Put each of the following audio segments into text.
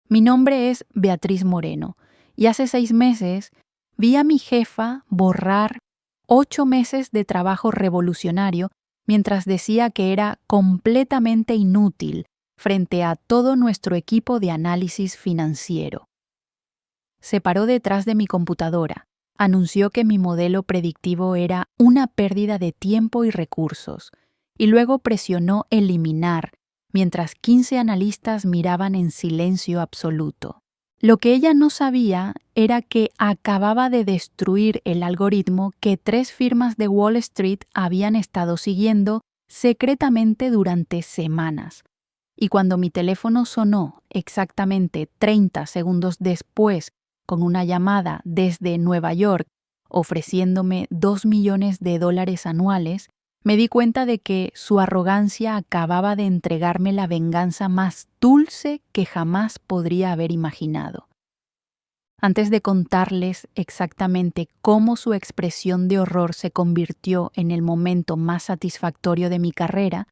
Mi nombre es Beatriz Moreno y hace 6 meses vi a mi jefa borrar 8 meses de trabajo revolucionario mientras decía que era completamente inútil frente a todo nuestro equipo de análisis financiero. Se paró detrás de mi computadora, anunció que mi modelo predictivo era una pérdida de tiempo y recursos, y luego presionó eliminar, mientras 15 analistas miraban en silencio absoluto. Lo que ella no sabía era que acababa de destruir el algoritmo que 3 firmas de Wall Street habían estado siguiendo secretamente durante semanas. Y cuando mi teléfono sonó exactamente 30 segundos después con una llamada desde Nueva York ofreciéndome $2 millones anuales, me di cuenta de que su arrogancia acababa de entregarme la venganza más dulce que jamás podría haber imaginado. Antes de contarles exactamente cómo su expresión de horror se convirtió en el momento más satisfactorio de mi carrera,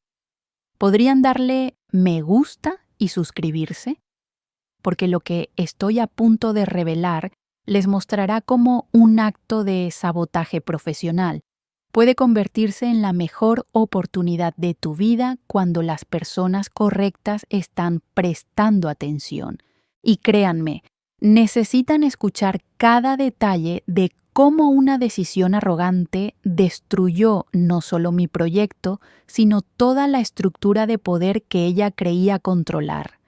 ¿podrían darle me gusta y suscribirse? Porque lo que estoy a punto de revelar les mostrará cómo un acto de sabotaje profesional puede convertirse en la mejor oportunidad de tu vida cuando las personas correctas están prestando atención. Y créanme, necesitan escuchar cada detalle de cómo una decisión arrogante destruyó no solo mi proyecto, sino toda la estructura de poder que ella creía controlar.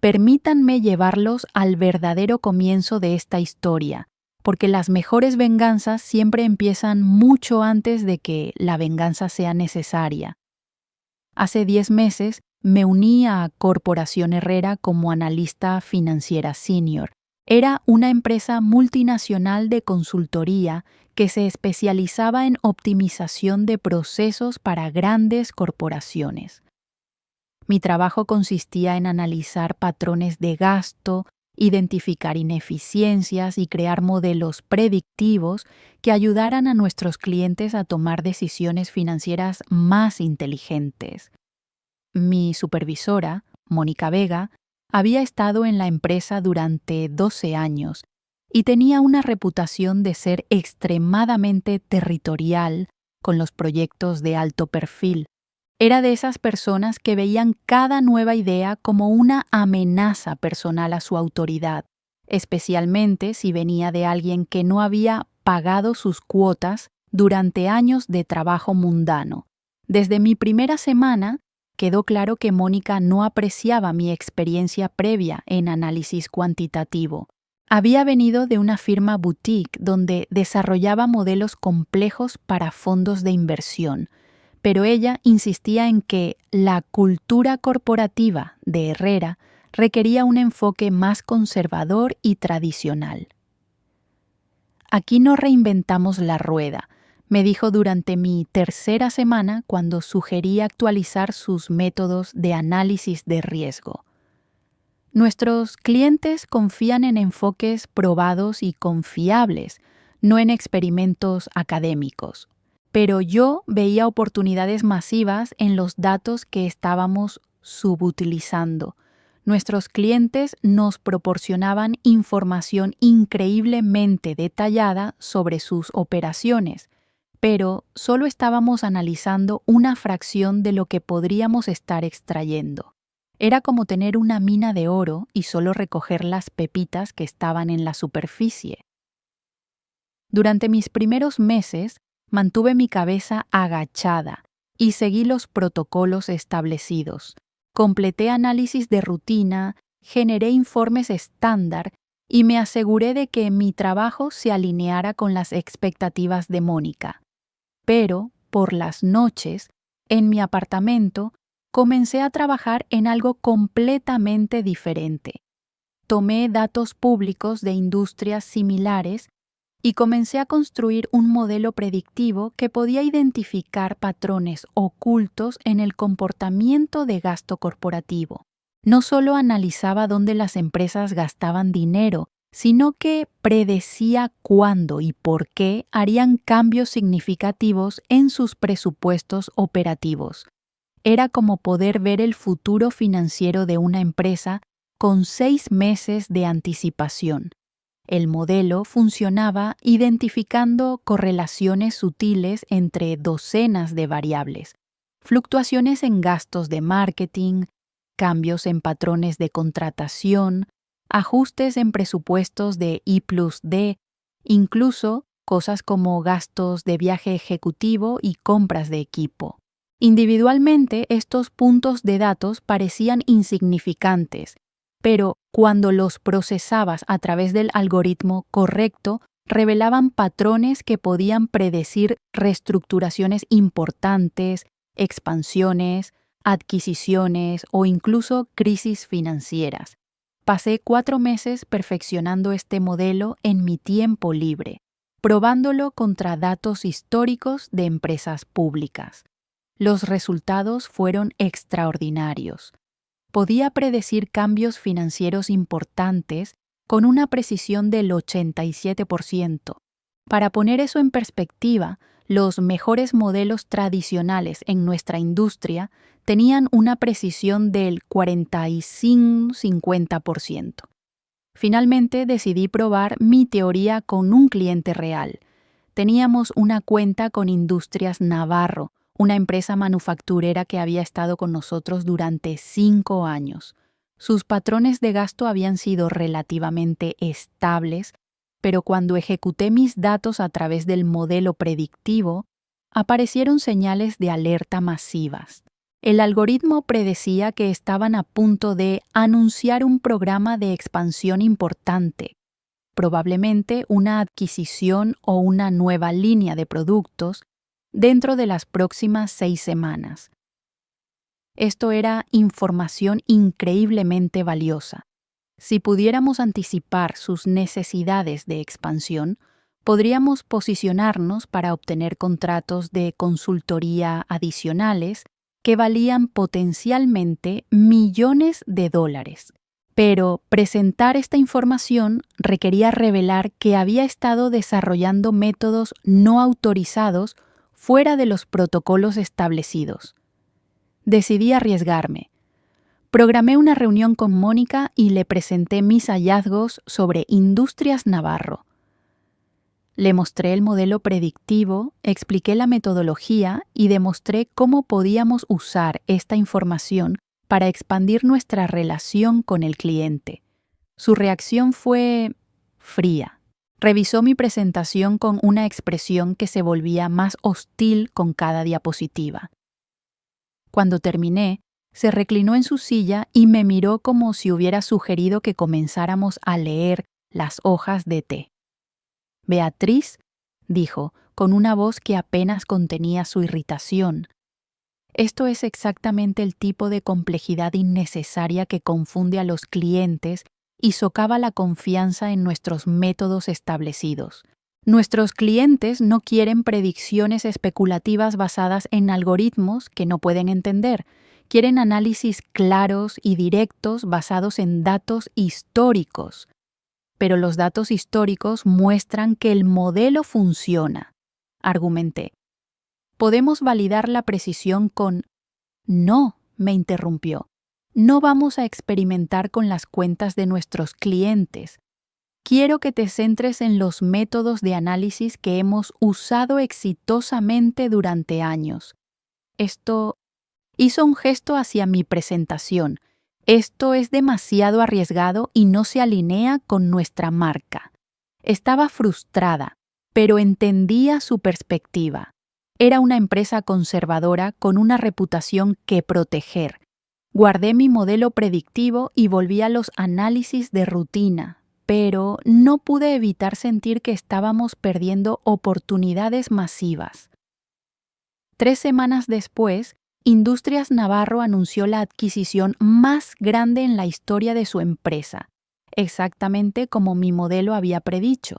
Permítanme llevarlos al verdadero comienzo de esta historia, porque las mejores venganzas siempre empiezan mucho antes de que la venganza sea necesaria. Hace 10 meses me uní a Corporación Herrera como analista financiera senior. Era una empresa multinacional de consultoría que se especializaba en optimización de procesos para grandes corporaciones. Mi trabajo consistía en analizar patrones de gasto, identificar ineficiencias y crear modelos predictivos que ayudaran a nuestros clientes a tomar decisiones financieras más inteligentes. Mi supervisora, Mónica Vega, había estado en la empresa durante 12 años y tenía una reputación de ser extremadamente territorial con los proyectos de alto perfil. Era de esas personas que veían cada nueva idea como una amenaza personal a su autoridad, especialmente si venía de alguien que no había pagado sus cuotas durante años de trabajo mundano. Desde mi primera semana, quedó claro que Mónica no apreciaba mi experiencia previa en análisis cuantitativo. Había venido de una firma boutique donde desarrollaba modelos complejos para fondos de inversión, pero ella insistía en que la cultura corporativa de Herrera requería un enfoque más conservador y tradicional. Aquí no reinventamos la rueda, me dijo durante mi tercera semana cuando sugerí actualizar sus métodos de análisis de riesgo. Nuestros clientes confían en enfoques probados y confiables, no en experimentos académicos. Pero yo veía oportunidades masivas en los datos que estábamos subutilizando. Nuestros clientes nos proporcionaban información increíblemente detallada sobre sus operaciones, pero solo estábamos analizando una fracción de lo que podríamos estar extrayendo. Era como tener una mina de oro y solo recoger las pepitas que estaban en la superficie. Durante mis primeros meses, mantuve mi cabeza agachada y seguí los protocolos establecidos. Completé análisis de rutina, generé informes estándar y me aseguré de que mi trabajo se alineara con las expectativas de Mónica. Pero, por las noches, en mi apartamento, comencé a trabajar en algo completamente diferente. Tomé datos públicos de industrias similares y comencé a construir un modelo predictivo que podía identificar patrones ocultos en el comportamiento de gasto corporativo. No solo analizaba dónde las empresas gastaban dinero, sino que predecía cuándo y por qué harían cambios significativos en sus presupuestos operativos. Era como poder ver el futuro financiero de una empresa con 6 meses de anticipación. El modelo funcionaba identificando correlaciones sutiles entre docenas de variables, fluctuaciones en gastos de marketing, cambios en patrones de contratación, ajustes en presupuestos de I+D, incluso cosas como gastos de viaje ejecutivo y compras de equipo. Individualmente, estos puntos de datos parecían insignificantes, pero cuando los procesabas a través del algoritmo correcto, revelaban patrones que podían predecir reestructuraciones importantes, expansiones, adquisiciones o incluso crisis financieras. Pasé 4 meses perfeccionando este modelo en mi tiempo libre, probándolo contra datos históricos de empresas públicas. Los resultados fueron extraordinarios. Podía predecir cambios financieros importantes con una precisión del 87%. Para poner eso en perspectiva, los mejores modelos tradicionales en nuestra industria tenían una precisión del 45-50%. Finalmente decidí probar mi teoría con un cliente real. Teníamos una cuenta con Industrias Navarro, una empresa manufacturera que había estado con nosotros durante 5 años. Sus patrones de gasto habían sido relativamente estables, pero cuando ejecuté mis datos a través del modelo predictivo, aparecieron señales de alerta masivas. El algoritmo predecía que estaban a punto de anunciar un programa de expansión importante, probablemente una adquisición o una nueva línea de productos, dentro de las próximas 6 semanas. Esto era información increíblemente valiosa. Si pudiéramos anticipar sus necesidades de expansión, podríamos posicionarnos para obtener contratos de consultoría adicionales que valían potencialmente millones de dólares. Pero presentar esta información requería revelar que había estado desarrollando métodos no autorizados fuera de los protocolos establecidos. Decidí arriesgarme. Programé una reunión con Mónica y le presenté mis hallazgos sobre Industrias Navarro. Le mostré el modelo predictivo, expliqué la metodología y demostré cómo podíamos usar esta información para expandir nuestra relación con el cliente. Su reacción fue fría. Revisó mi presentación con una expresión que se volvía más hostil con cada diapositiva. Cuando terminé, se reclinó en su silla y me miró como si hubiera sugerido que comenzáramos a leer las hojas de té. Beatriz, dijo, con una voz que apenas contenía su irritación, esto es exactamente el tipo de complejidad innecesaria que confunde a los clientes y socava la confianza en nuestros métodos establecidos. Nuestros clientes no quieren predicciones especulativas basadas en algoritmos que no pueden entender. Quieren análisis claros y directos basados en datos históricos. Pero los datos históricos muestran que el modelo funciona, argumenté. Podemos validar la precisión con... No, me interrumpió. No vamos a experimentar con las cuentas de nuestros clientes. Quiero que te centres en los métodos de análisis que hemos usado exitosamente durante años. Esto hizo un gesto hacia mi presentación. Esto es demasiado arriesgado y no se alinea con nuestra marca. Estaba frustrada, pero entendía su perspectiva. Era una empresa conservadora con una reputación que proteger. Guardé mi modelo predictivo y volví a los análisis de rutina, pero no pude evitar sentir que estábamos perdiendo oportunidades masivas. 3 semanas después, Industrias Navarro anunció la adquisición más grande en la historia de su empresa, exactamente como mi modelo había predicho,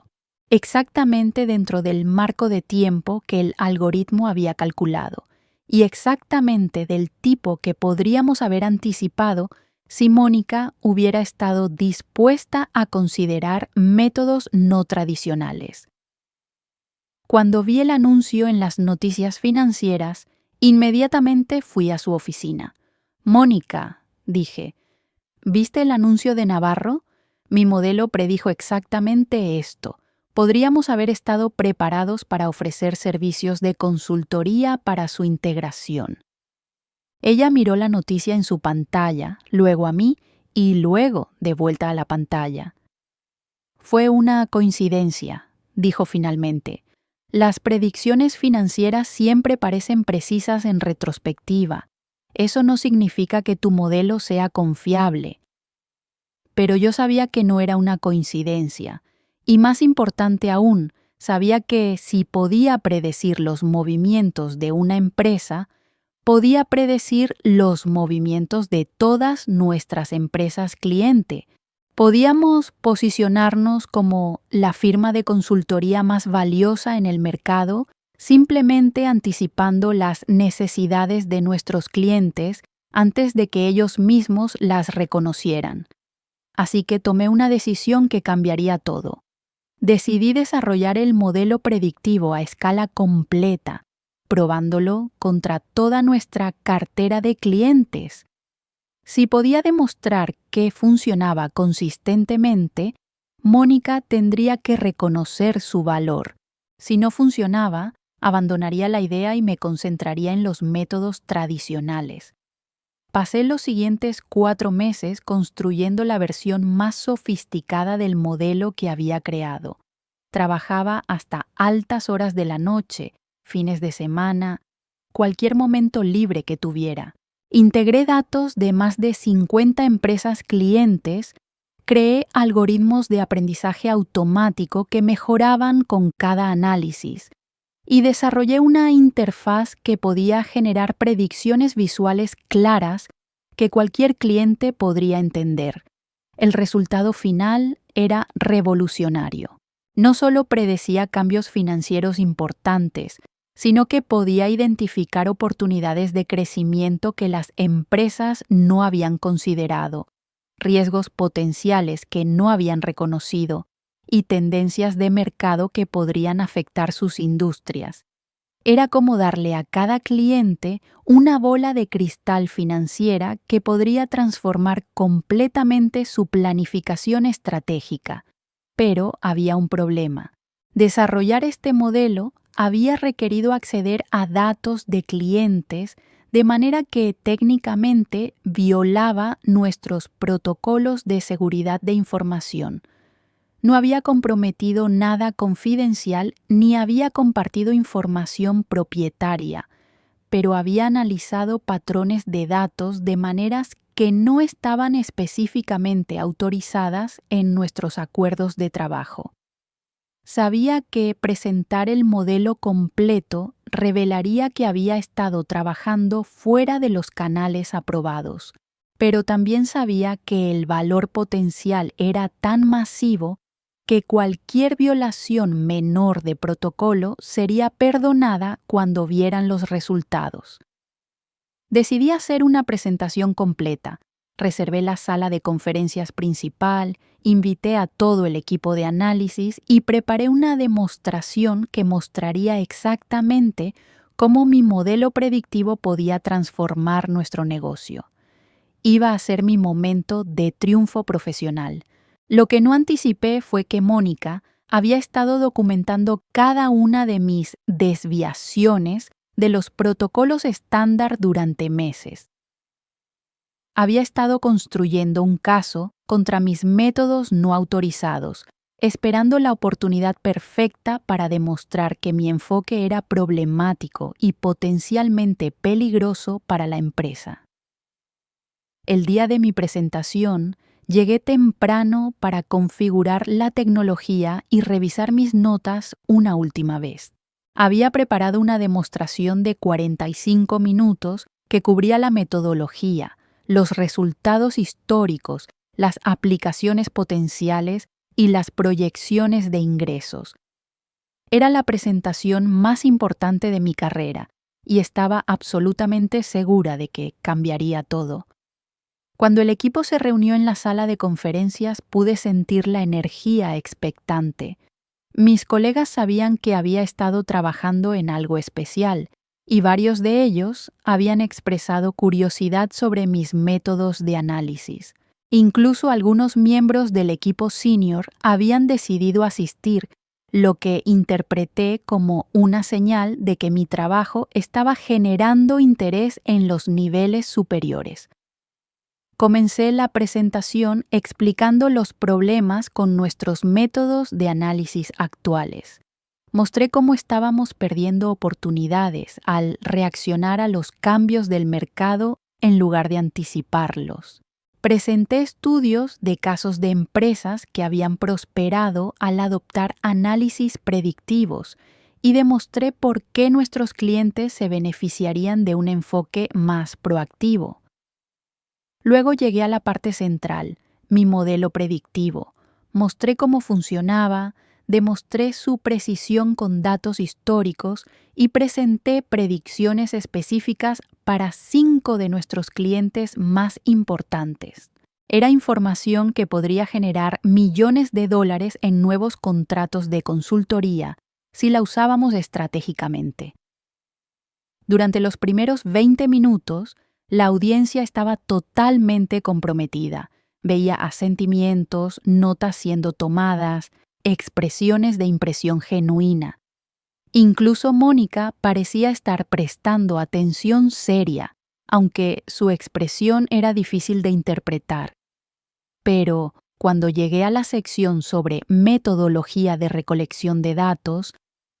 exactamente dentro del marco de tiempo que el algoritmo había calculado, y exactamente del tipo que podríamos haber anticipado si Mónica hubiera estado dispuesta a considerar métodos no tradicionales. Cuando vi el anuncio en las noticias financieras, inmediatamente fui a su oficina. Mónica, dije, ¿Viste el anuncio de Navarro? Mi modelo predijo exactamente esto. Podríamos haber estado preparados para ofrecer servicios de consultoría para su integración. Ella miró la noticia en su pantalla, luego a mí y luego de vuelta a la pantalla. Fue una coincidencia, dijo finalmente. Las predicciones financieras siempre parecen precisas en retrospectiva. Eso no significa que tu modelo sea confiable. Pero yo sabía que no era una coincidencia. Y más importante aún, sabía que si podía predecir los movimientos de una empresa, podía predecir los movimientos de todas nuestras empresas cliente. Podíamos posicionarnos como la firma de consultoría más valiosa en el mercado, simplemente anticipando las necesidades de nuestros clientes antes de que ellos mismos las reconocieran. Así que tomé una decisión que cambiaría todo. Decidí desarrollar el modelo predictivo a escala completa, probándolo contra toda nuestra cartera de clientes. Si podía demostrar que funcionaba consistentemente, Mónica tendría que reconocer su valor. Si no funcionaba, abandonaría la idea y me concentraría en los métodos tradicionales. Pasé los siguientes 4 meses construyendo la versión más sofisticada del modelo que había creado. Trabajaba hasta altas horas de la noche, fines de semana, cualquier momento libre que tuviera. Integré datos de más de 50 empresas clientes, creé algoritmos de aprendizaje automático que mejoraban con cada análisis y desarrollé una interfaz que podía generar predicciones visuales claras que cualquier cliente podría entender. El resultado final era revolucionario. No solo predecía cambios financieros importantes, sino que podía identificar oportunidades de crecimiento que las empresas no habían considerado, riesgos potenciales que no habían reconocido y tendencias de mercado que podrían afectar sus industrias. Era como darle a cada cliente una bola de cristal financiera que podría transformar completamente su planificación estratégica. Pero había un problema. Desarrollar este modelo había requerido acceder a datos de clientes de manera que técnicamente violaba nuestros protocolos de seguridad de información. No había comprometido nada confidencial ni había compartido información propietaria, pero había analizado patrones de datos de maneras que no estaban específicamente autorizadas en nuestros acuerdos de trabajo. Sabía que presentar el modelo completo revelaría que había estado trabajando fuera de los canales aprobados, pero también sabía que el valor potencial era tan masivo que cualquier violación menor de protocolo sería perdonada cuando vieran los resultados. Decidí hacer una presentación completa. Reservé la sala de conferencias principal, invité a todo el equipo de análisis y preparé una demostración que mostraría exactamente cómo mi modelo predictivo podía transformar nuestro negocio. Iba a ser mi momento de triunfo profesional. Lo que no anticipé fue que Mónica había estado documentando cada una de mis desviaciones de los protocolos estándar durante meses. Había estado construyendo un caso contra mis métodos no autorizados, esperando la oportunidad perfecta para demostrar que mi enfoque era problemático y potencialmente peligroso para la empresa. El día de mi presentación, llegué temprano para configurar la tecnología y revisar mis notas una última vez. Había preparado una demostración de 45 minutos que cubría la metodología, los resultados históricos, las aplicaciones potenciales y las proyecciones de ingresos. Era la presentación más importante de mi carrera y estaba absolutamente segura de que cambiaría todo. Cuando el equipo se reunió en la sala de conferencias, pude sentir la energía expectante. Mis colegas sabían que había estado trabajando en algo especial, y varios de ellos habían expresado curiosidad sobre mis métodos de análisis. Incluso algunos miembros del equipo senior habían decidido asistir, lo que interpreté como una señal de que mi trabajo estaba generando interés en los niveles superiores. Comencé la presentación explicando los problemas con nuestros métodos de análisis actuales. Mostré cómo estábamos perdiendo oportunidades al reaccionar a los cambios del mercado en lugar de anticiparlos. Presenté estudios de casos de empresas que habían prosperado al adoptar análisis predictivos y demostré por qué nuestros clientes se beneficiarían de un enfoque más proactivo. Luego llegué a la parte central, mi modelo predictivo. Mostré cómo funcionaba, demostré su precisión con datos históricos y presenté predicciones específicas para 5 de nuestros clientes más importantes. Era información que podría generar millones de dólares en nuevos contratos de consultoría si la usábamos estratégicamente. Durante los primeros 20 minutos, la audiencia estaba totalmente comprometida. Veía asentimientos, notas siendo tomadas, expresiones de impresión genuina. Incluso Mónica parecía estar prestando atención seria, aunque su expresión era difícil de interpretar. Pero cuando llegué a la sección sobre metodología de recolección de datos,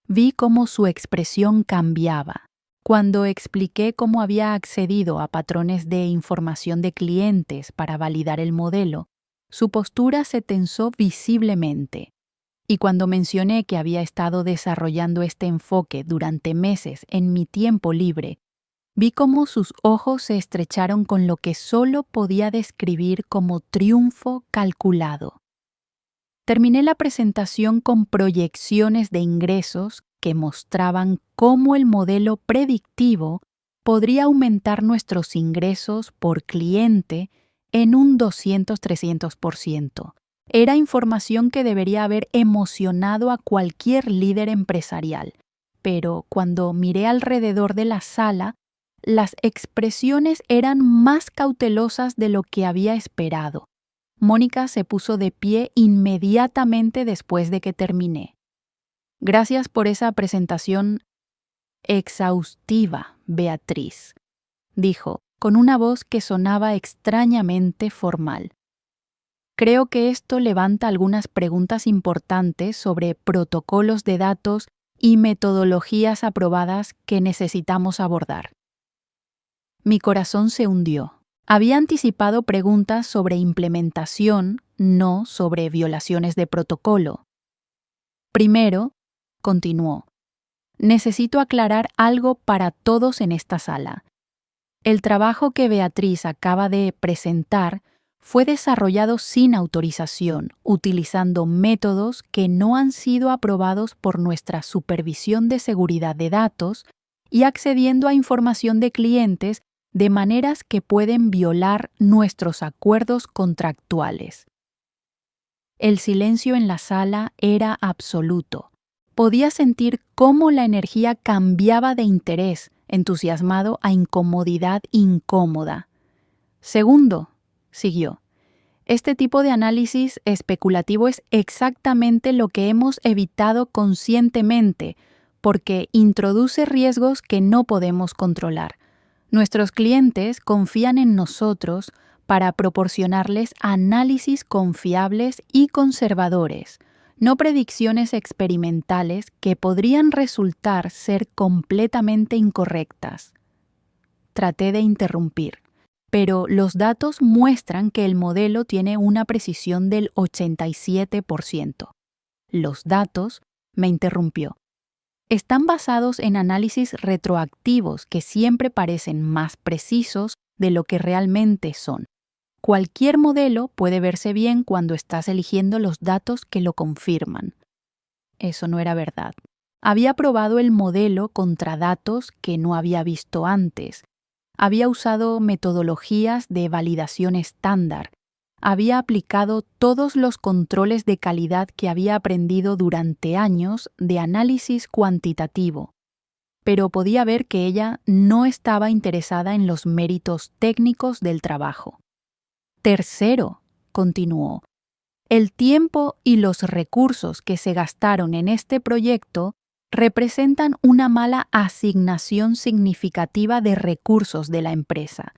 vi cómo su expresión cambiaba. Cuando expliqué cómo había accedido a patrones de información de clientes para validar el modelo, su postura se tensó visiblemente. Y cuando mencioné que había estado desarrollando este enfoque durante meses en mi tiempo libre, vi cómo sus ojos se estrecharon con lo que solo podía describir como triunfo calculado. Terminé la presentación con proyecciones de ingresos que mostraban cómo el modelo predictivo podría aumentar nuestros ingresos por cliente en un 200-300%. Era información que debería haber emocionado a cualquier líder empresarial, pero cuando miré alrededor de la sala, las expresiones eran más cautelosas de lo que había esperado. Mónica se puso de pie inmediatamente después de que terminé. Gracias por esa presentación exhaustiva, Beatriz, dijo, con una voz que sonaba extrañamente formal. Creo que esto levanta algunas preguntas importantes sobre protocolos de datos y metodologías aprobadas que necesitamos abordar. Mi corazón se hundió. Había anticipado preguntas sobre implementación, no sobre violaciones de protocolo. Primero, continuó, necesito aclarar algo para todos en esta sala. El trabajo que Beatriz acaba de presentar fue desarrollado sin autorización, utilizando métodos que no han sido aprobados por nuestra supervisión de seguridad de datos y accediendo a información de clientes de maneras que pueden violar nuestros acuerdos contractuales. El silencio en la sala era absoluto. Podía sentir cómo la energía cambiaba de interés, entusiasmado, a incomodidad incómoda. Segundo, siguió, este tipo de análisis especulativo es exactamente lo que hemos evitado conscientemente, porque introduce riesgos que no podemos controlar. Nuestros clientes confían en nosotros para proporcionarles análisis confiables y conservadores, no predicciones experimentales que podrían resultar ser completamente incorrectas. Traté de interrumpir, pero los datos muestran que el modelo tiene una precisión del 87%. Los datos, me interrumpió, están basados en análisis retroactivos que siempre parecen más precisos de lo que realmente son. Cualquier modelo puede verse bien cuando estás eligiendo los datos que lo confirman. Eso no era verdad. Había probado el modelo contra datos que no había visto antes. Había usado metodologías de validación estándar. Había aplicado todos los controles de calidad que había aprendido durante años de análisis cuantitativo, pero podía ver que ella no estaba interesada en los méritos técnicos del trabajo. Tercero, continuó. El tiempo y los recursos que se gastaron en este proyecto representan una mala asignación significativa de recursos de la empresa.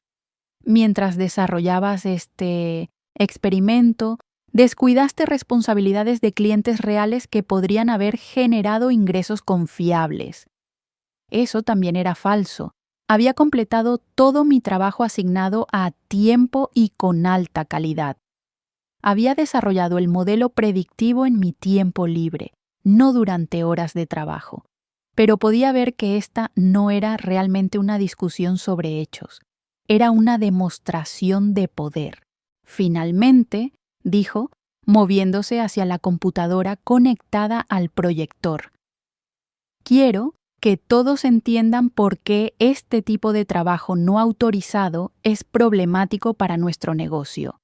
Mientras desarrollabas este experimento, descuidaste responsabilidades de clientes reales que podrían haber generado ingresos confiables. Eso también era falso. Había completado todo mi trabajo asignado a tiempo y con alta calidad. Había desarrollado el modelo predictivo en mi tiempo libre, no durante horas de trabajo. Pero podía ver que esta no era realmente una discusión sobre hechos. Era una demostración de poder. Finalmente, dijo, moviéndose hacia la computadora conectada al proyector. Quiero que todos entiendan por qué este tipo de trabajo no autorizado es problemático para nuestro negocio.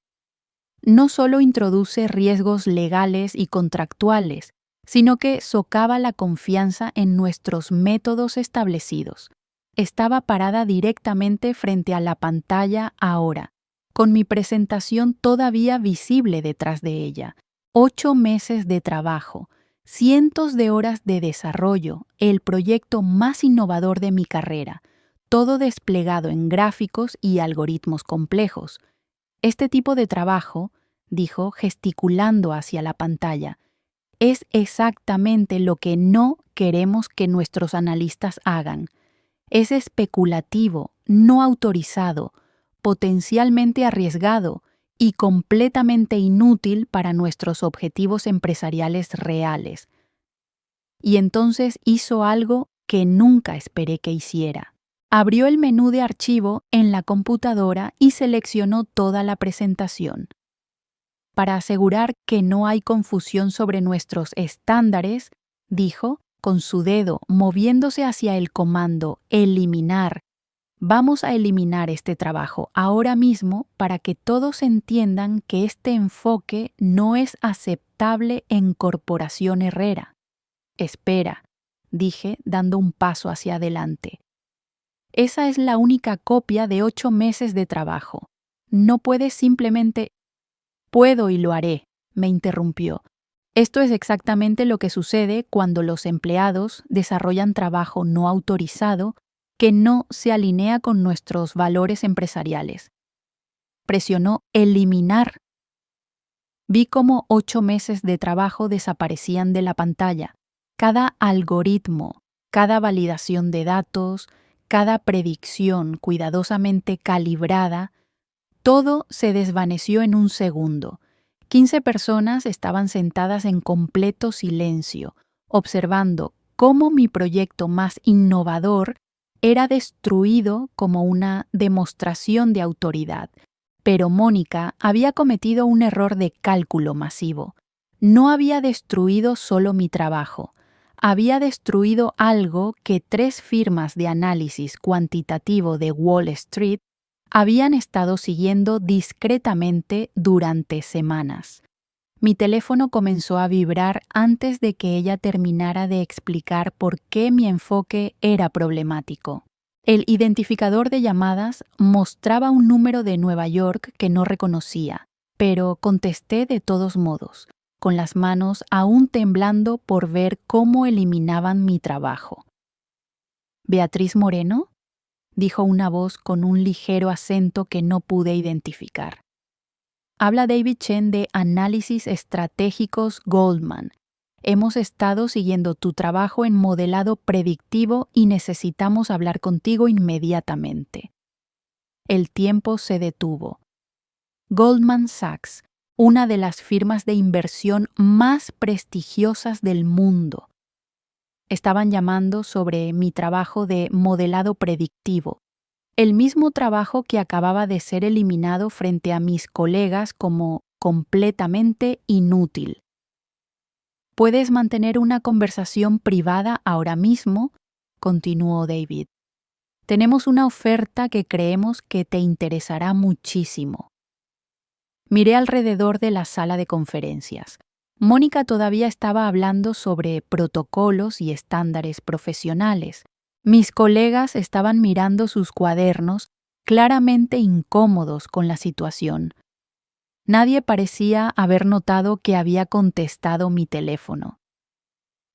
No solo introduce riesgos legales y contractuales, sino que socava la confianza en nuestros métodos establecidos. Estaba parada directamente frente a la pantalla ahora, con mi presentación todavía visible detrás de ella. 8 meses de trabajo, cientos de horas de desarrollo, el proyecto más innovador de mi carrera, todo desplegado en gráficos y algoritmos complejos. Este tipo de trabajo, dijo, gesticulando hacia la pantalla, es exactamente lo que no queremos que nuestros analistas hagan. Es especulativo, no autorizado, potencialmente arriesgado y completamente inútil para nuestros objetivos empresariales reales. Y entonces hizo algo que nunca esperé que hiciera. Abrió el menú de archivo en la computadora y seleccionó toda la presentación. Para asegurar que no hay confusión sobre nuestros estándares, dijo, con su dedo moviéndose hacia el comando eliminar. Vamos a eliminar este trabajo ahora mismo para que todos entiendan que este enfoque no es aceptable en Corporación Herrera. Espera, dije, dando un paso hacia adelante. Esa es la única copia de 8 meses de trabajo. No puedes simplemente... Puedo y lo haré, me interrumpió. Esto es exactamente lo que sucede cuando los empleados desarrollan trabajo no autorizado que no se alinea con nuestros valores empresariales. Presionó eliminar. Vi cómo 8 meses de trabajo desaparecían de la pantalla. Cada algoritmo, cada validación de datos, cada predicción cuidadosamente calibrada, todo se desvaneció en un segundo. 15 personas estaban sentadas en completo silencio, observando cómo mi proyecto más innovador era destruido como una demostración de autoridad. Pero Mónica había cometido un error de cálculo masivo. No había destruido solo mi trabajo. Había destruido algo que 3 firmas de análisis cuantitativo de Wall Street habían estado siguiendo discretamente durante semanas. Mi teléfono comenzó a vibrar antes de que ella terminara de explicar por qué mi enfoque era problemático. El identificador de llamadas mostraba un número de Nueva York que no reconocía, pero contesté de todos modos, con las manos aún temblando por ver cómo eliminaban mi trabajo. ¿Beatriz Moreno?, dijo una voz con un ligero acento que no pude identificar. Habla David Chen de Análisis Estratégicos Goldman. Hemos estado siguiendo tu trabajo en modelado predictivo y necesitamos hablar contigo inmediatamente. El tiempo se detuvo. Goldman Sachs, una de las firmas de inversión más prestigiosas del mundo. Estaban llamando sobre mi trabajo de modelado predictivo, el mismo trabajo que acababa de ser eliminado frente a mis colegas como completamente inútil. ¿Puedes mantener una conversación privada ahora mismo?, continuó David. Tenemos una oferta que creemos que te interesará muchísimo. Miré alrededor de la sala de conferencias. Mónica todavía estaba hablando sobre protocolos y estándares profesionales. Mis colegas estaban mirando sus cuadernos, claramente incómodos con la situación. Nadie parecía haber notado que había contestado mi teléfono.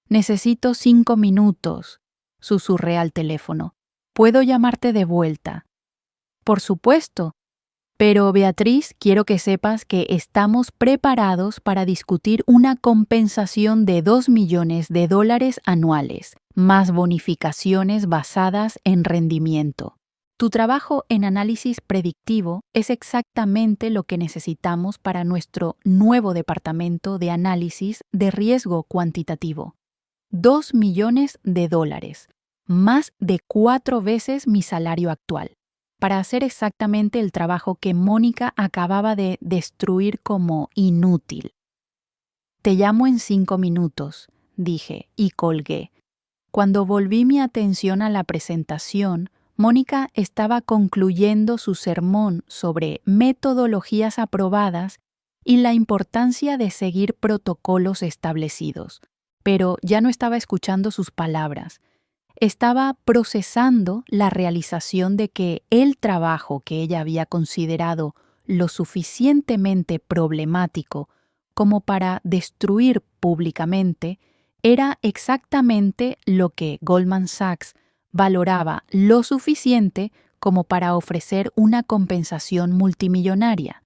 «Necesito 5 minutos», susurré al teléfono. «¿Puedo llamarte de vuelta?» «Por supuesto. Pero, Beatriz, quiero que sepas que estamos preparados para discutir una compensación de $2 millones anuales, más bonificaciones basadas en rendimiento. Tu trabajo en análisis predictivo es exactamente lo que necesitamos para nuestro nuevo departamento de análisis de riesgo cuantitativo. $2 millones, más de 4 veces mi salario actual, para hacer exactamente el trabajo que Mónica acababa de destruir como inútil. «Te llamo en 5 minutos», dije, y colgué. Cuando volví mi atención a la presentación, Mónica estaba concluyendo su sermón sobre metodologías aprobadas y la importancia de seguir protocolos establecidos, pero ya no estaba escuchando sus palabras. Estaba procesando la realización de que el trabajo que ella había considerado lo suficientemente problemático como para destruir públicamente era exactamente lo que Goldman Sachs valoraba lo suficiente como para ofrecer una compensación multimillonaria.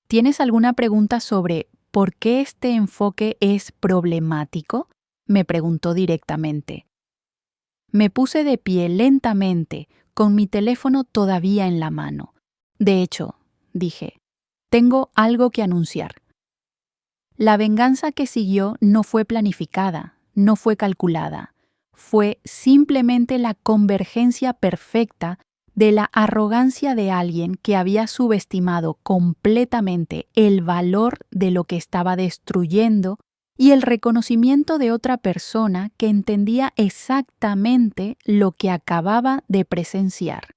¿Tienes alguna pregunta sobre por qué este enfoque es problemático?, me preguntó directamente. Me puse de pie lentamente, con mi teléfono todavía en la mano. «De hecho», dije, «tengo algo que anunciar». La venganza que siguió no fue planificada, no fue calculada. Fue simplemente la convergencia perfecta de la arrogancia de alguien que había subestimado completamente el valor de lo que estaba destruyendo y el reconocimiento de otra persona que entendía exactamente lo que acababa de presenciar.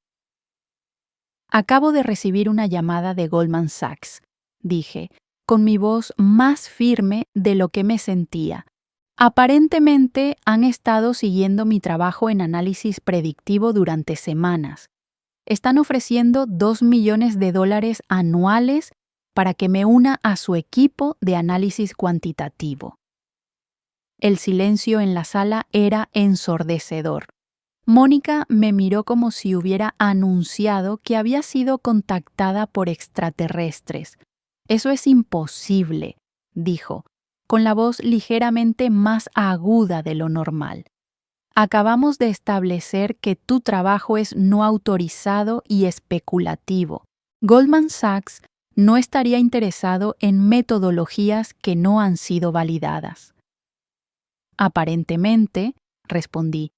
«Acabo de recibir una llamada de Goldman Sachs», dije, con mi voz más firme de lo que me sentía. «Aparentemente han estado siguiendo mi trabajo en análisis predictivo durante semanas. Están ofreciendo $2 millones anuales para que me una a su equipo de análisis cuantitativo». El silencio en la sala era ensordecedor. Mónica me miró como si hubiera anunciado que había sido contactada por extraterrestres. «Eso es imposible», dijo, con la voz ligeramente más aguda de lo normal. «Acabamos de establecer que tu trabajo es no autorizado y especulativo. Goldman Sachs no estaría interesado en metodologías que no han sido validadas». «Aparentemente», respondí,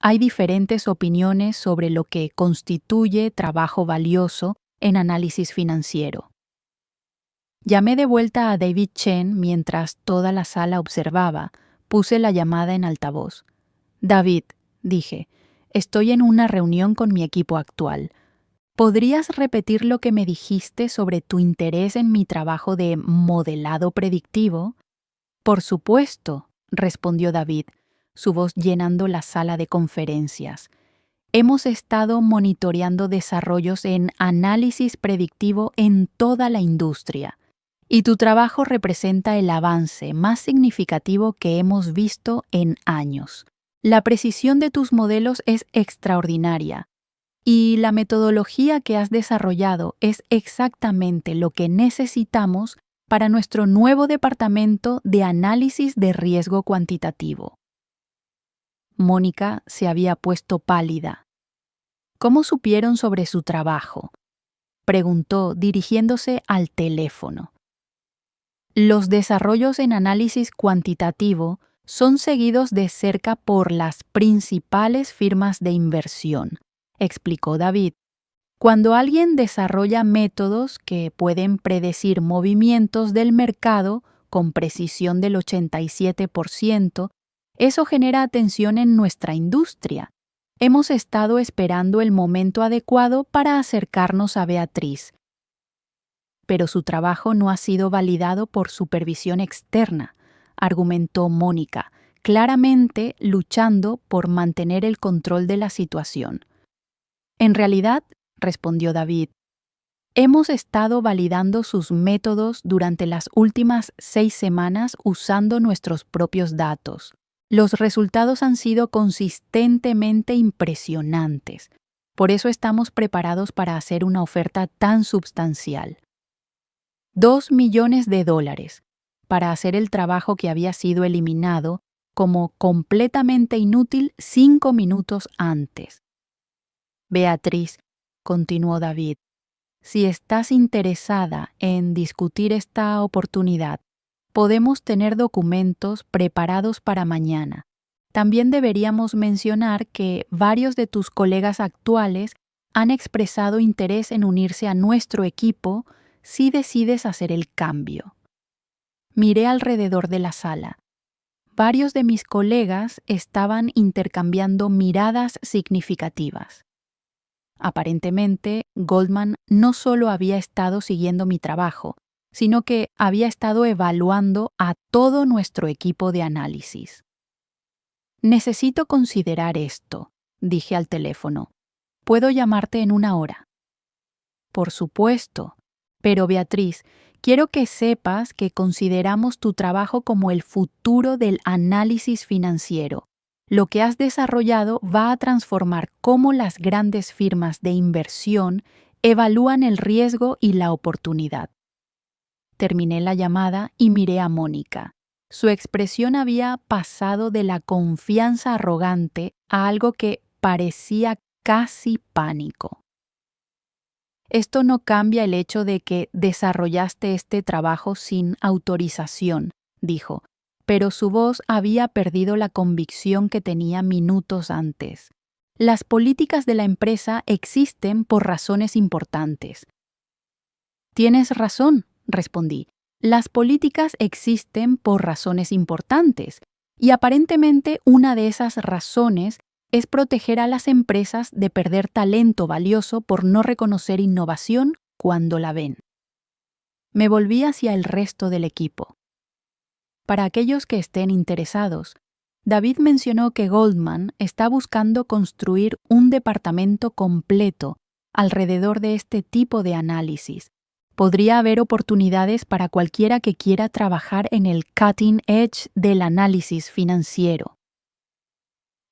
«hay diferentes opiniones sobre lo que constituye trabajo valioso en análisis financiero». Llamé de vuelta a David Chen mientras toda la sala observaba. Puse la llamada en altavoz. «David», dije, «estoy en una reunión con mi equipo actual. ¿Podrías repetir lo que me dijiste sobre tu interés en mi trabajo de modelado predictivo?» «Por supuesto», respondió David, su voz llenando la sala de conferencias. «Hemos estado monitoreando desarrollos en análisis predictivo en toda la industria, y tu trabajo representa el avance más significativo que hemos visto en años. La precisión de tus modelos es extraordinaria, y la metodología que has desarrollado es exactamente lo que necesitamos para nuestro nuevo departamento de análisis de riesgo cuantitativo». Mónica se había puesto pálida. «¿Cómo supieron sobre su trabajo?», preguntó dirigiéndose al teléfono. «Los desarrollos en análisis cuantitativo son seguidos de cerca por las principales firmas de inversión», explicó David. «Cuando alguien desarrolla métodos que pueden predecir movimientos del mercado con precisión del 87%, eso genera atención en nuestra industria. Hemos estado esperando el momento adecuado para acercarnos a Beatriz. Pero su trabajo no ha sido validado por supervisión externa», argumentó Mónica, claramente luchando por mantener el control de la situación. «En realidad», respondió David, Hemos estado validando sus métodos durante las últimas 6 semanas usando nuestros propios datos. Los resultados han sido consistentemente impresionantes. Por eso estamos preparados para hacer una oferta tan substancial. $2 millones para hacer el trabajo que había sido eliminado como completamente inútil 5 minutos antes. Beatriz, continuó David, si estás interesada en discutir esta oportunidad, podemos tener documentos preparados para mañana. También deberíamos mencionar que varios de tus colegas actuales han expresado interés en unirse a nuestro equipo si decides hacer el cambio. Miré alrededor de la sala. Varios de mis colegas estaban intercambiando miradas significativas. Aparentemente, Goldman no solo había estado siguiendo mi trabajo, sino que había estado evaluando a todo nuestro equipo de análisis. Necesito considerar esto, dije al teléfono. ¿Puedo llamarte en 1 hora? Por supuesto, pero Beatriz, quiero que sepas que consideramos tu trabajo como el futuro del análisis financiero. Lo que has desarrollado va a transformar cómo las grandes firmas de inversión evalúan el riesgo y la oportunidad. Terminé la llamada y miré a Mónica. Su expresión había pasado de la confianza arrogante a algo que parecía casi pánico. Esto no cambia el hecho de que desarrollaste este trabajo sin autorización, dijo, pero su voz había perdido la convicción que tenía minutos antes. Las políticas de la empresa existen por razones importantes. Tienes razón, respondí. Las políticas existen por razones importantes, y aparentemente una de esas razones es proteger a las empresas de perder talento valioso por no reconocer innovación cuando la ven. Me volví hacia el resto del equipo. Para aquellos que estén interesados, David mencionó que Goldman está buscando construir un departamento completo alrededor de este tipo de análisis. Podría haber oportunidades para cualquiera que quiera trabajar en el cutting edge del análisis financiero.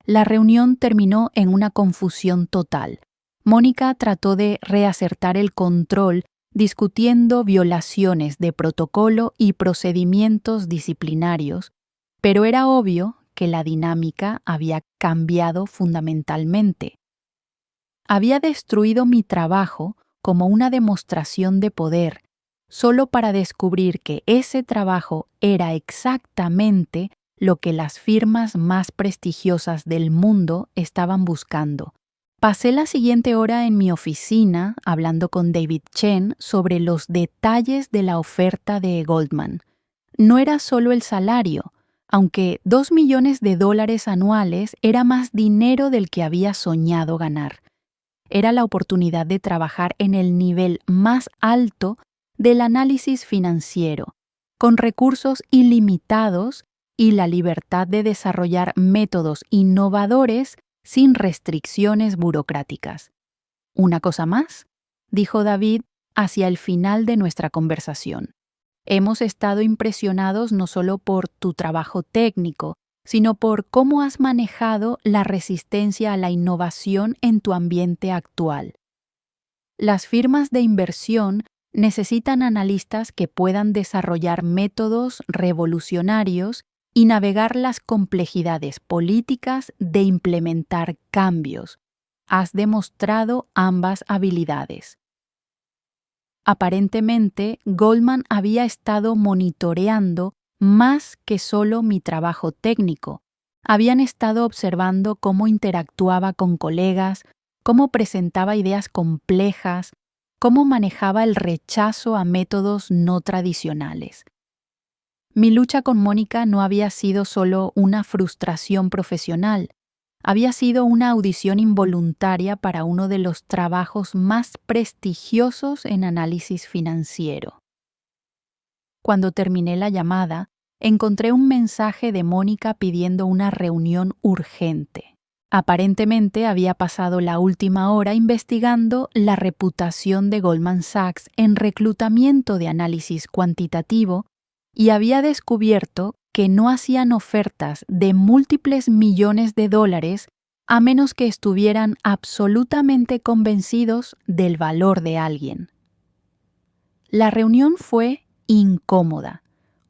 La reunión terminó en una confusión total. Mónica trató de reacertar el control discutiendo violaciones de protocolo y procedimientos disciplinarios, pero era obvio que la dinámica había cambiado fundamentalmente. Había destruido mi trabajo como una demostración de poder, solo para descubrir que ese trabajo era exactamente lo que las firmas más prestigiosas del mundo estaban buscando. Pasé la siguiente hora en mi oficina hablando con David Chen sobre los detalles de la oferta de Goldman. No era solo el salario, aunque $2 millones anuales era más dinero del que había soñado ganar. Era la oportunidad de trabajar en el nivel más alto del análisis financiero, con recursos ilimitados y la libertad de desarrollar métodos innovadores sin restricciones burocráticas. ¿Una cosa más?, dijo David hacia el final de nuestra conversación. Hemos estado impresionados no solo por tu trabajo técnico, sino por cómo has manejado la resistencia a la innovación en tu ambiente actual. Las firmas de inversión necesitan analistas que puedan desarrollar métodos revolucionarios y navegar las complejidades políticas de implementar cambios. Has demostrado ambas habilidades. Aparentemente, Goldman había estado monitoreando más que solo mi trabajo técnico. Habían estado observando cómo interactuaba con colegas, cómo presentaba ideas complejas, cómo manejaba el rechazo a métodos no tradicionales. Mi lucha con Mónica no había sido solo una frustración profesional, había sido una audición involuntaria para uno de los trabajos más prestigiosos en análisis financiero. Cuando terminé la llamada, encontré un mensaje de Mónica pidiendo una reunión urgente. Aparentemente había pasado la última hora investigando la reputación de Goldman Sachs en reclutamiento de análisis cuantitativo y había descubierto que no hacían ofertas de múltiples millones de dólares a menos que estuvieran absolutamente convencidos del valor de alguien. La reunión fue incómoda.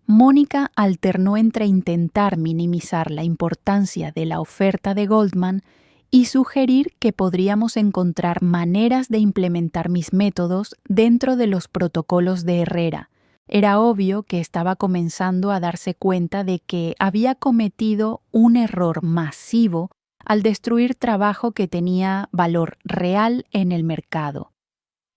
Mónica alternó entre intentar minimizar la importancia de la oferta de Goldman y sugerir que podríamos encontrar maneras de implementar mis métodos dentro de los protocolos de Herrera. Era obvio que estaba comenzando a darse cuenta de que había cometido un error masivo al destruir trabajo que tenía valor real en el mercado.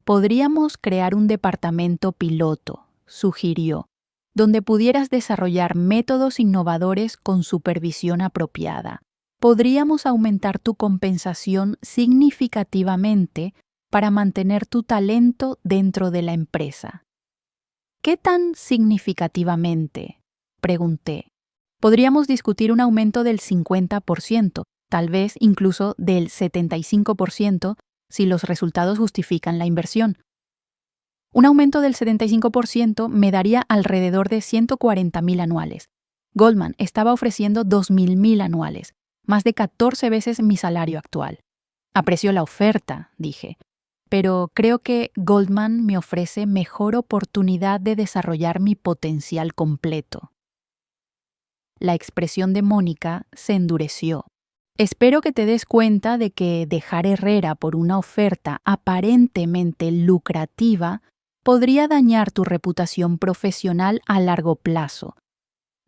Podríamos crear un departamento piloto, sugirió, donde pudieras desarrollar métodos innovadores con supervisión apropiada. Podríamos aumentar tu compensación significativamente para mantener tu talento dentro de la empresa. ¿Qué tan significativamente?, pregunté. Podríamos discutir un aumento del 50%, tal vez incluso del 75%, si los resultados justifican la inversión. Un aumento del 75% me daría alrededor de 140,000 anuales. Goldman estaba ofreciendo 2,000 anuales, más de 14 veces mi salario actual. Aprecio la oferta, dije, pero creo que Goldman me ofrece mejor oportunidad de desarrollar mi potencial completo. La expresión de Mónica se endureció. Espero que te des cuenta de que dejar Herrera por una oferta aparentemente lucrativa podría dañar tu reputación profesional a largo plazo.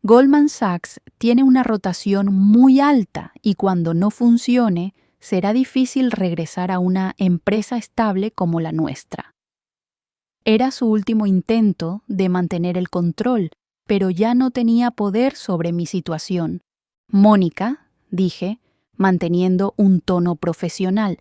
Goldman Sachs tiene una rotación muy alta y cuando no funcione, será difícil regresar a una empresa estable como la nuestra. Era su último intento de mantener el control, pero ya no tenía poder sobre mi situación. Mónica, dije, manteniendo un tono profesional,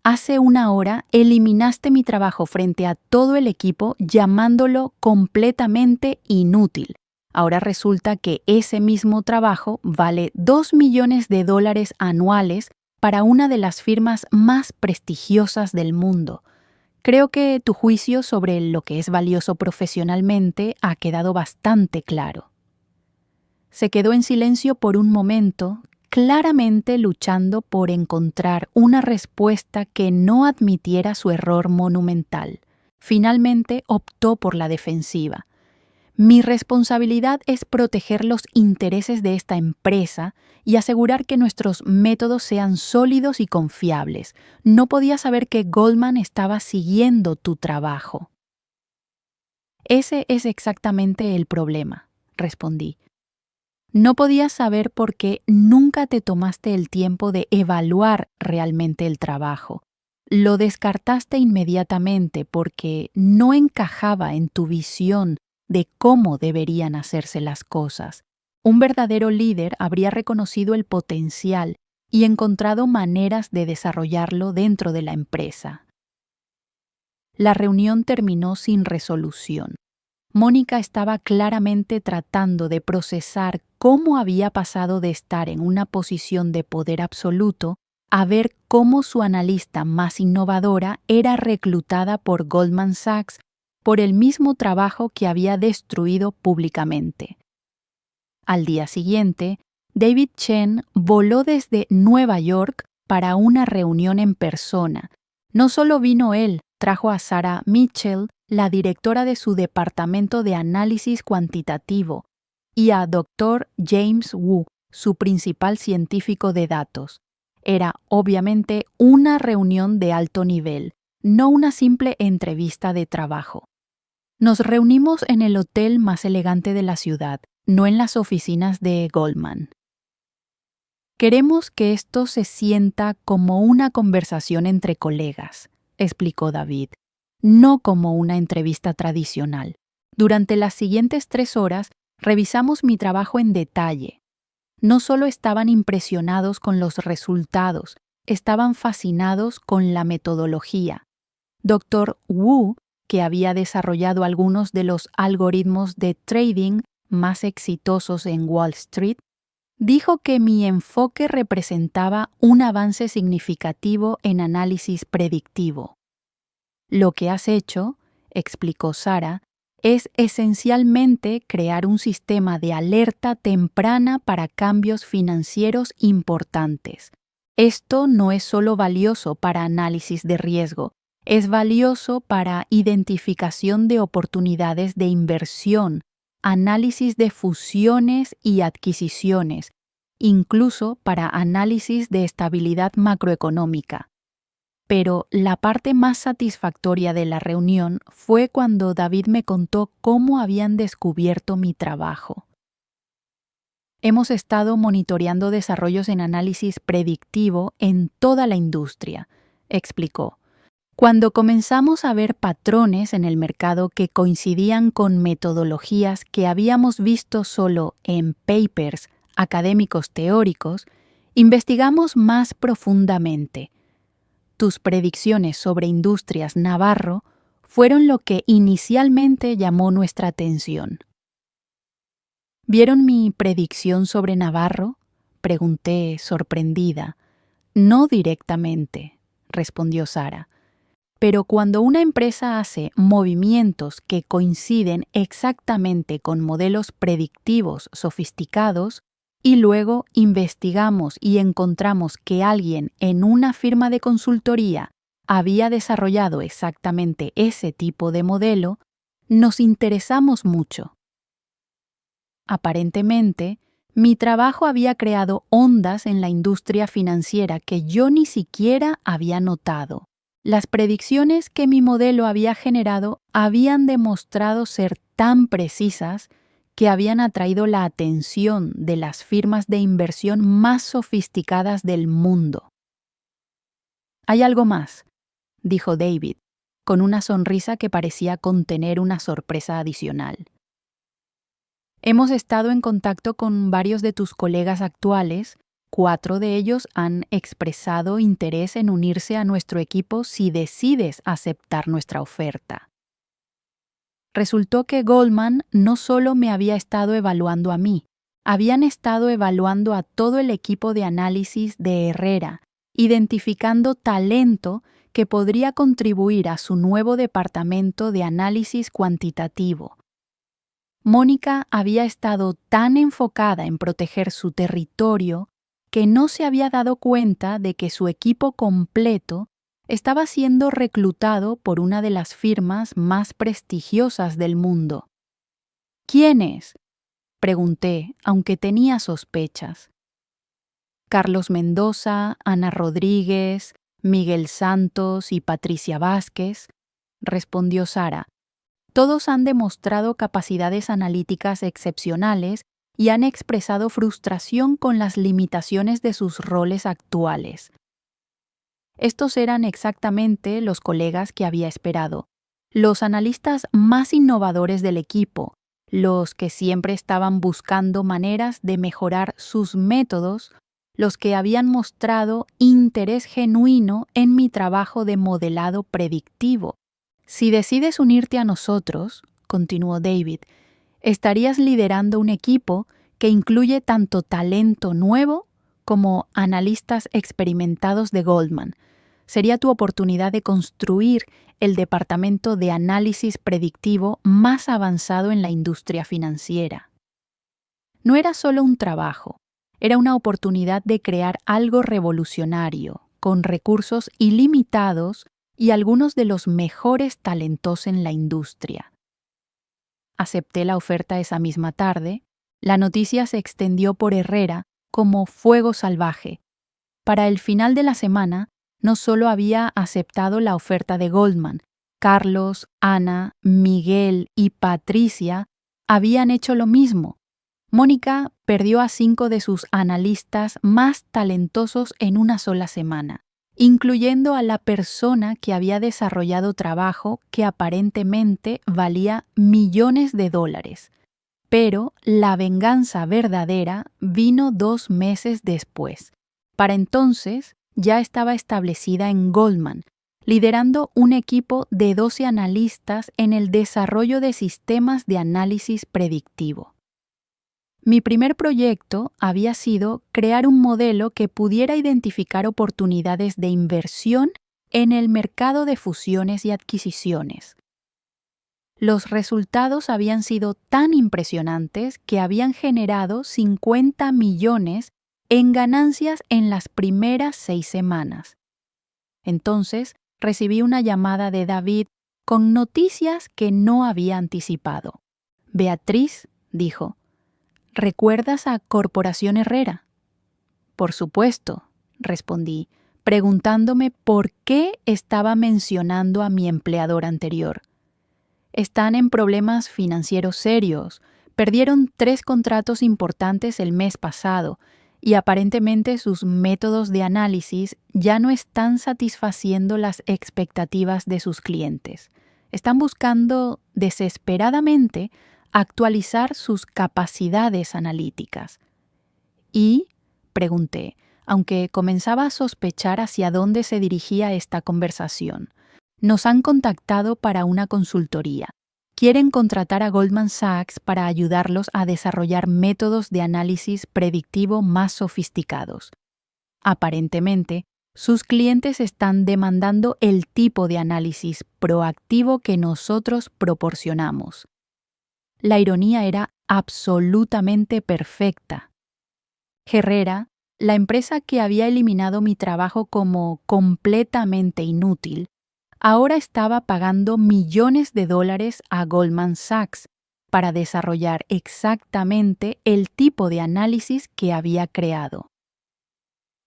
hace una hora eliminaste mi trabajo frente a todo el equipo llamándolo completamente inútil. Ahora resulta que ese mismo trabajo vale 2 millones de dólares anuales para una de las firmas más prestigiosas del mundo. Creo que tu juicio sobre lo que es valioso profesionalmente ha quedado bastante claro. Se quedó en silencio por un momento, claramente luchando por encontrar una respuesta que no admitiera su error monumental. Finalmente optó por la defensiva. Mi responsabilidad es proteger los intereses de esta empresa y asegurar que nuestros métodos sean sólidos y confiables. No podía saber que Goldman estaba siguiendo tu trabajo. Ese es exactamente el problema, respondí. No podías saber porque nunca te tomaste el tiempo de evaluar realmente el trabajo. Lo descartaste inmediatamente porque no encajaba en tu visión de cómo deberían hacerse las cosas. Un verdadero líder habría reconocido el potencial y encontrado maneras de desarrollarlo dentro de la empresa. La reunión terminó sin resolución. Mónica estaba claramente tratando de procesar cómo había pasado de estar en una posición de poder absoluto a ver cómo su analista más innovadora era reclutada por Goldman Sachs por el mismo trabajo que había destruido públicamente. Al día siguiente, David Chen voló desde Nueva York para una reunión en persona. No solo vino él, trajo a Sarah Mitchell, la directora de su departamento de análisis cuantitativo, y a Dr. James Wu, su principal científico de datos. Era obviamente una reunión de alto nivel, no una simple entrevista de trabajo. Nos reunimos en el hotel más elegante de la ciudad, no en las oficinas de Goldman. Queremos que esto se sienta como una conversación entre colegas, explicó David, no como una entrevista tradicional. Durante las siguientes 3 horas revisamos mi trabajo en detalle. No solo estaban impresionados con los resultados, estaban fascinados con la metodología. Dr. Wu, que había desarrollado algunos de los algoritmos de trading más exitosos en Wall Street, Dijo que mi enfoque representaba un avance significativo en análisis predictivo. Lo que has hecho, explicó Sara, es esencialmente crear un sistema de alerta temprana para cambios financieros importantes. Esto no es solo valioso para análisis de riesgo, es valioso para identificación de oportunidades de inversión, análisis de fusiones y adquisiciones, incluso para análisis de estabilidad macroeconómica. Pero la parte más satisfactoria de la reunión fue cuando David me contó cómo habían descubierto mi trabajo. Hemos estado monitoreando desarrollos en análisis predictivo en toda la industria, explicó. Cuando comenzamos a ver patrones en el mercado que coincidían con metodologías que habíamos visto solo en papers académicos teóricos, investigamos más profundamente. Tus predicciones sobre Industrias Navarro fueron lo que inicialmente llamó nuestra atención. ¿Vieron mi predicción sobre Navarro?, pregunté, sorprendida. No directamente, respondió Sara. Pero cuando una empresa hace movimientos que coinciden exactamente con modelos predictivos sofisticados y luego investigamos y encontramos que alguien en una firma de consultoría había desarrollado exactamente ese tipo de modelo, nos interesamos mucho. Aparentemente, mi trabajo había creado ondas en la industria financiera que yo ni siquiera había notado. Las predicciones que mi modelo había generado habían demostrado ser tan precisas que habían atraído la atención de las firmas de inversión más sofisticadas del mundo. Hay algo más, dijo David, con una sonrisa que parecía contener una sorpresa adicional. Hemos estado en contacto con varios de tus colegas actuales. 4 de ellos han expresado interés en unirse a nuestro equipo si decides aceptar nuestra oferta. Resultó que Goldman no solo me había estado evaluando a mí, habían estado evaluando a todo el equipo de análisis de Herrera, identificando talento que podría contribuir a su nuevo departamento de análisis cuantitativo. Mónica había estado tan enfocada en proteger su territorio que no se había dado cuenta de que su equipo completo estaba siendo reclutado por una de las firmas más prestigiosas del mundo. ¿Quién es?, pregunté, aunque tenía sospechas. Carlos Mendoza, Ana Rodríguez, Miguel Santos y Patricia Vázquez, respondió Sara. Todos han demostrado capacidades analíticas excepcionales y han expresado frustración con las limitaciones de sus roles actuales. Estos eran exactamente los colegas que había esperado, los analistas más innovadores del equipo, los que siempre estaban buscando maneras de mejorar sus métodos, los que habían mostrado interés genuino en mi trabajo de modelado predictivo. Si decides unirte a nosotros, continuó David, estarías liderando un equipo que incluye tanto talento nuevo como analistas experimentados de Goldman. Sería tu oportunidad de construir el departamento de análisis predictivo más avanzado en la industria financiera. No era solo un trabajo, era una oportunidad de crear algo revolucionario, con recursos ilimitados y algunos de los mejores talentos en la industria. Acepté la oferta esa misma tarde. La noticia se extendió por Herrera como fuego salvaje. Para el final de la semana, no solo había aceptado la oferta de Goldman, Carlos, Ana, Miguel y Patricia habían hecho lo mismo. Mónica perdió a 5 de sus analistas más talentosos en una sola semana, incluyendo a la persona que había desarrollado trabajo que aparentemente valía millones de dólares. Pero la venganza verdadera vino 2 meses después. Para entonces ya estaba establecida en Goldman, liderando un equipo de 12 analistas en el desarrollo de sistemas de análisis predictivo. Mi primer proyecto había sido crear un modelo que pudiera identificar oportunidades de inversión en el mercado de fusiones y adquisiciones. Los resultados habían sido tan impresionantes que habían generado 50 millones en ganancias en las primeras 6 semanas. Entonces, recibí una llamada de David con noticias que no había anticipado. Beatriz, dijo, ¿recuerdas a Corporación Herrera? Por supuesto, respondí, preguntándome por qué estaba mencionando a mi empleador anterior. Están en problemas financieros serios. Perdieron 3 contratos importantes el mes pasado y aparentemente sus métodos de análisis ya no están satisfaciendo las expectativas de sus clientes. Están buscando desesperadamente actualizar sus capacidades analíticas. ¿Y? Pregunté, aunque comenzaba a sospechar hacia dónde se dirigía esta conversación. Nos han contactado para una consultoría. Quieren contratar a Goldman Sachs para ayudarlos a desarrollar métodos de análisis predictivo más sofisticados. Aparentemente, sus clientes están demandando el tipo de análisis proactivo que nosotros proporcionamos. La ironía era absolutamente perfecta. Herrera, la empresa que había eliminado mi trabajo como completamente inútil, ahora estaba pagando millones de dólares a Goldman Sachs para desarrollar exactamente el tipo de análisis que había creado.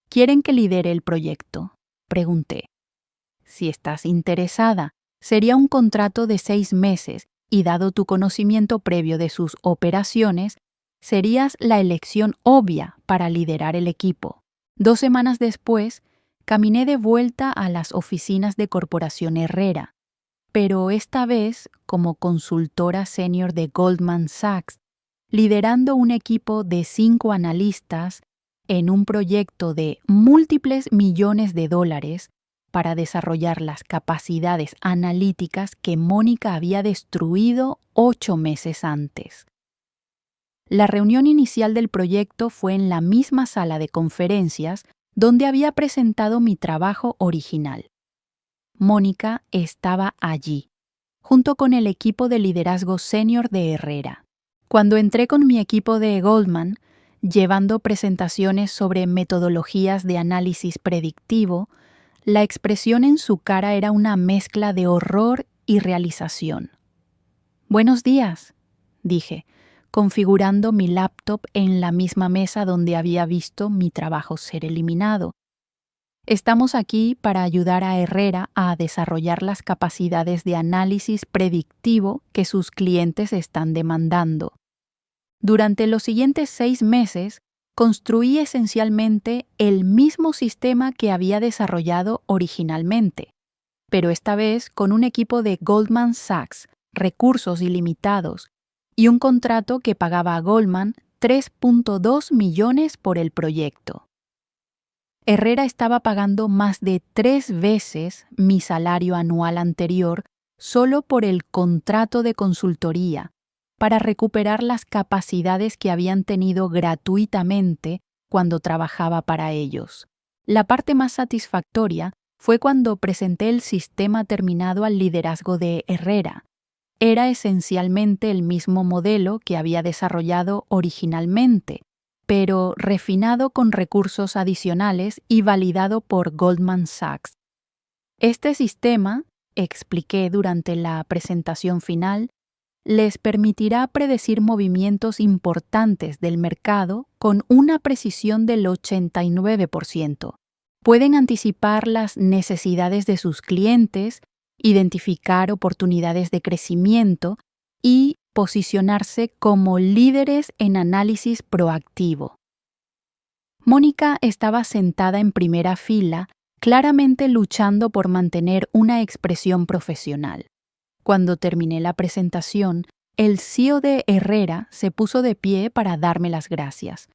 ¿Quieren que lidere el proyecto?, pregunté. Si estás interesada, sería un contrato de 6 meses y dado tu conocimiento previo de sus operaciones, serías la elección obvia para liderar el equipo. 2 semanas después, caminé de vuelta a las oficinas de Corporación Herrera, pero esta vez como consultora senior de Goldman Sachs, liderando un equipo de 5 analistas en un proyecto de múltiples millones de dólares para desarrollar las capacidades analíticas que Mónica había destruido 8 meses antes. La reunión inicial del proyecto fue en la misma sala de conferencias donde había presentado mi trabajo original. Mónica estaba allí, junto con el equipo de liderazgo senior de Herrera. Cuando entré con mi equipo de Goldman, llevando presentaciones sobre metodologías de análisis predictivo, la expresión en su cara era una mezcla de horror y realización. «Buenos días», dije, configurando mi laptop en la misma mesa donde había visto mi trabajo ser eliminado. Estamos aquí para ayudar a Herrera a desarrollar las capacidades de análisis predictivo que sus clientes están demandando. Durante los siguientes 6 meses, construí esencialmente el mismo sistema que había desarrollado originalmente, pero esta vez con un equipo de Goldman Sachs, recursos ilimitados, y un contrato que pagaba a Goldman 3.2 millones por el proyecto. Herrera estaba pagando más de 3 veces mi salario anual anterior solo por el contrato de consultoría, para recuperar las capacidades que habían tenido gratuitamente cuando trabajaba para ellos. La parte más satisfactoria fue cuando presenté el sistema terminado al liderazgo de Herrera. Era esencialmente el mismo modelo que había desarrollado originalmente, pero refinado con recursos adicionales y validado por Goldman Sachs. Este sistema, expliqué durante la presentación final, les permitirá predecir movimientos importantes del mercado con una precisión del 89%. Pueden anticipar las necesidades de sus clientes, identificar oportunidades de crecimiento y posicionarse como líderes en análisis proactivo. Mónica estaba sentada en primera fila, claramente luchando por mantener una expresión profesional. Cuando terminé la presentación, el CEO de Herrera se puso de pie para darme las gracias.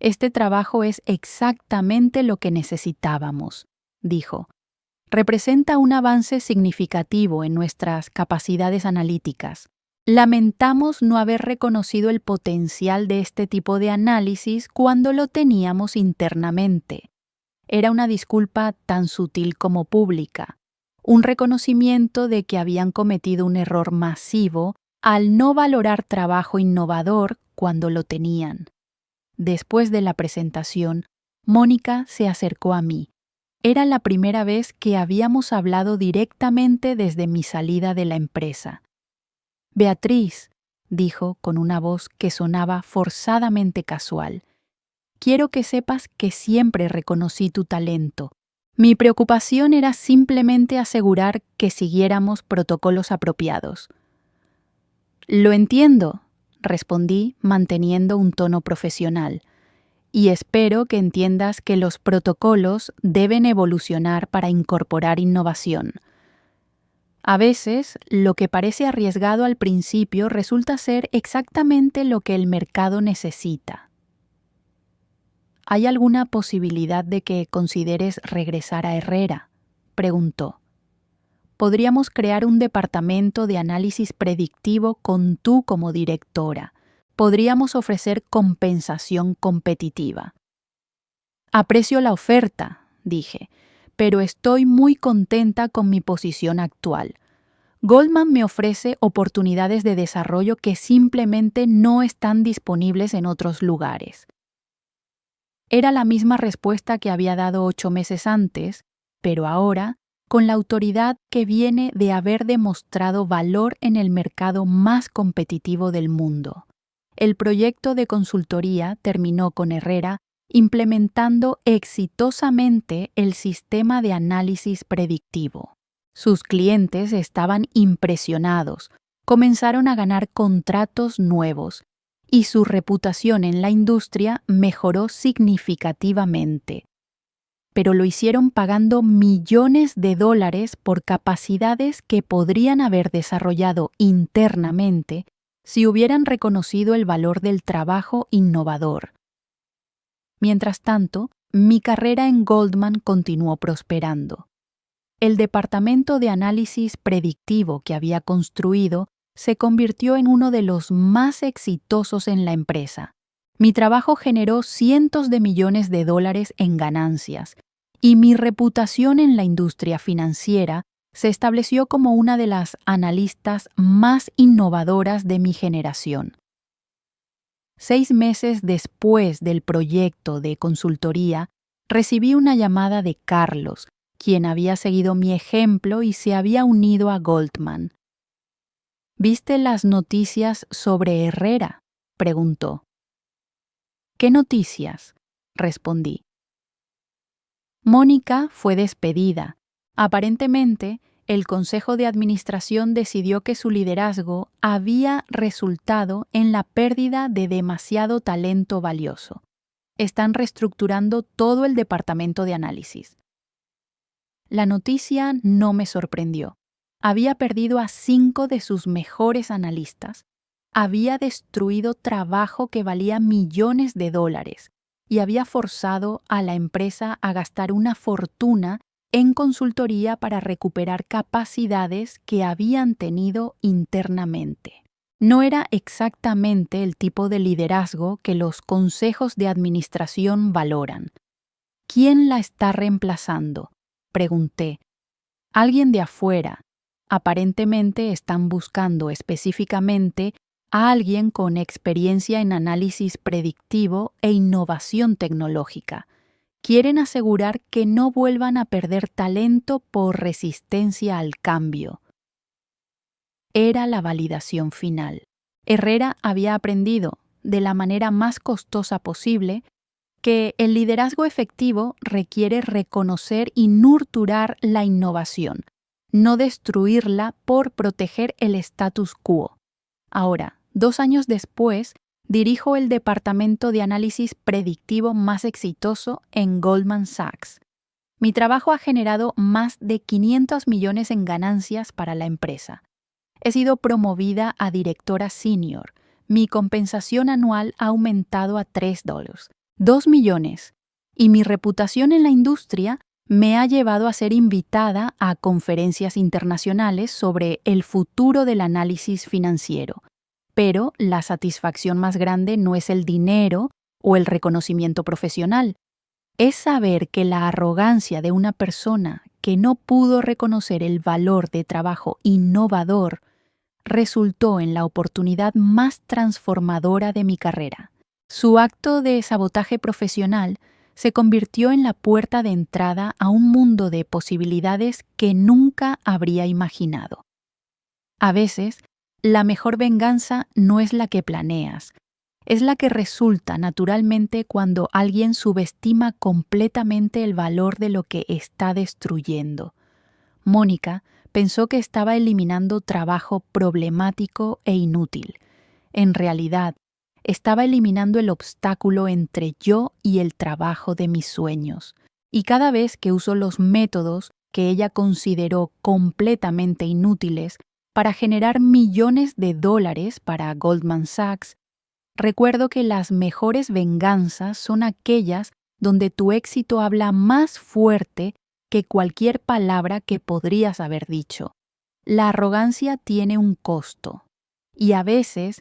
«Este trabajo es exactamente lo que necesitábamos», dijo. «Representa un avance significativo en nuestras capacidades analíticas. Lamentamos no haber reconocido el potencial de este tipo de análisis cuando lo teníamos internamente. Era una disculpa tan sutil como pública, un reconocimiento de que habían cometido un error masivo al no valorar trabajo innovador cuando lo tenían. Después de la presentación, Mónica se acercó a mí. Era la primera vez que habíamos hablado directamente desde mi salida de la empresa. Beatriz, dijo con una voz que sonaba forzadamente casual, quiero que sepas que siempre reconocí tu talento. Mi preocupación era simplemente asegurar que siguiéramos protocolos apropiados. Lo entiendo, respondí manteniendo un tono profesional, y espero que entiendas que los protocolos deben evolucionar para incorporar innovación. A veces, lo que parece arriesgado al principio resulta ser exactamente lo que el mercado necesita. ¿Hay alguna posibilidad de que consideres regresar a Herrera?, preguntó. Podríamos crear un departamento de análisis predictivo con tú como directora. Podríamos ofrecer compensación competitiva. Aprecio la oferta, dije, pero estoy muy contenta con mi posición actual. Goldman me ofrece oportunidades de desarrollo que simplemente no están disponibles en otros lugares. Era la misma respuesta que había dado 8 meses antes, pero ahora con la autoridad que viene de haber demostrado valor en el mercado más competitivo del mundo. El proyecto de consultoría terminó con Herrera implementando exitosamente el sistema de análisis predictivo. Sus clientes estaban impresionados, comenzaron a ganar contratos nuevos y su reputación en la industria mejoró significativamente. Pero lo hicieron pagando millones de dólares por capacidades que podrían haber desarrollado internamente si hubieran reconocido el valor del trabajo innovador. Mientras tanto, mi carrera en Goldman continuó prosperando. El departamento de análisis predictivo que había construido se convirtió en uno de los más exitosos en la empresa. Mi trabajo generó cientos de millones de dólares en ganancias, y mi reputación en la industria financiera se estableció como una de las analistas más innovadoras de mi generación. 6 meses después del proyecto de consultoría, recibí una llamada de Carlos, quien había seguido mi ejemplo y se había unido a Goldman. ¿Viste las noticias sobre Herrera?, preguntó. ¿Qué noticias?, respondí. Mónica fue despedida. Aparentemente, el Consejo de Administración decidió que su liderazgo había resultado en la pérdida de demasiado talento valioso. Están reestructurando todo el departamento de análisis. La noticia no me sorprendió. Había perdido a 5 de sus mejores analistas. Había destruido trabajo que valía millones de dólares y había forzado a la empresa a gastar una fortuna en consultoría para recuperar capacidades que habían tenido internamente. No era exactamente el tipo de liderazgo que los consejos de administración valoran. ¿Quién la está reemplazando?, pregunté. Alguien de afuera. Aparentemente están buscando específicamente a alguien con experiencia en análisis predictivo e innovación tecnológica. Quieren asegurar que no vuelvan a perder talento por resistencia al cambio. Era la validación final. Herrera había aprendido, de la manera más costosa posible, que el liderazgo efectivo requiere reconocer y nurturar la innovación, no destruirla por proteger el status quo. Ahora, 2 años después, dirijo el departamento de análisis predictivo más exitoso en Goldman Sachs. Mi trabajo ha generado más de 500 millones en ganancias para la empresa. He sido promovida a directora senior. Mi compensación anual ha aumentado a $3 millones, y mi reputación en la industria me ha llevado a ser invitada a conferencias internacionales sobre el futuro del análisis financiero. Pero la satisfacción más grande no es el dinero o el reconocimiento profesional. Es saber que la arrogancia de una persona que no pudo reconocer el valor de trabajo innovador resultó en la oportunidad más transformadora de mi carrera. Su acto de sabotaje profesional se convirtió en la puerta de entrada a un mundo de posibilidades que nunca habría imaginado. A veces, la mejor venganza no es la que planeas, es la que resulta naturalmente cuando alguien subestima completamente el valor de lo que está destruyendo. Mónica pensó que estaba eliminando trabajo problemático e inútil. En realidad, estaba eliminando el obstáculo entre yo y el trabajo de mis sueños. Y cada vez que uso los métodos que ella consideró completamente inútiles para generar millones de dólares para Goldman Sachs, recuerdo que las mejores venganzas son aquellas donde tu éxito habla más fuerte que cualquier palabra que podrías haber dicho. La arrogancia tiene un costo, y a veces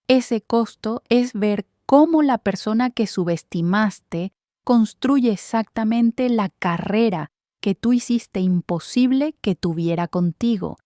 ese costo es ver cómo la persona que subestimaste construye exactamente la carrera que tú hiciste imposible que tuviera contigo.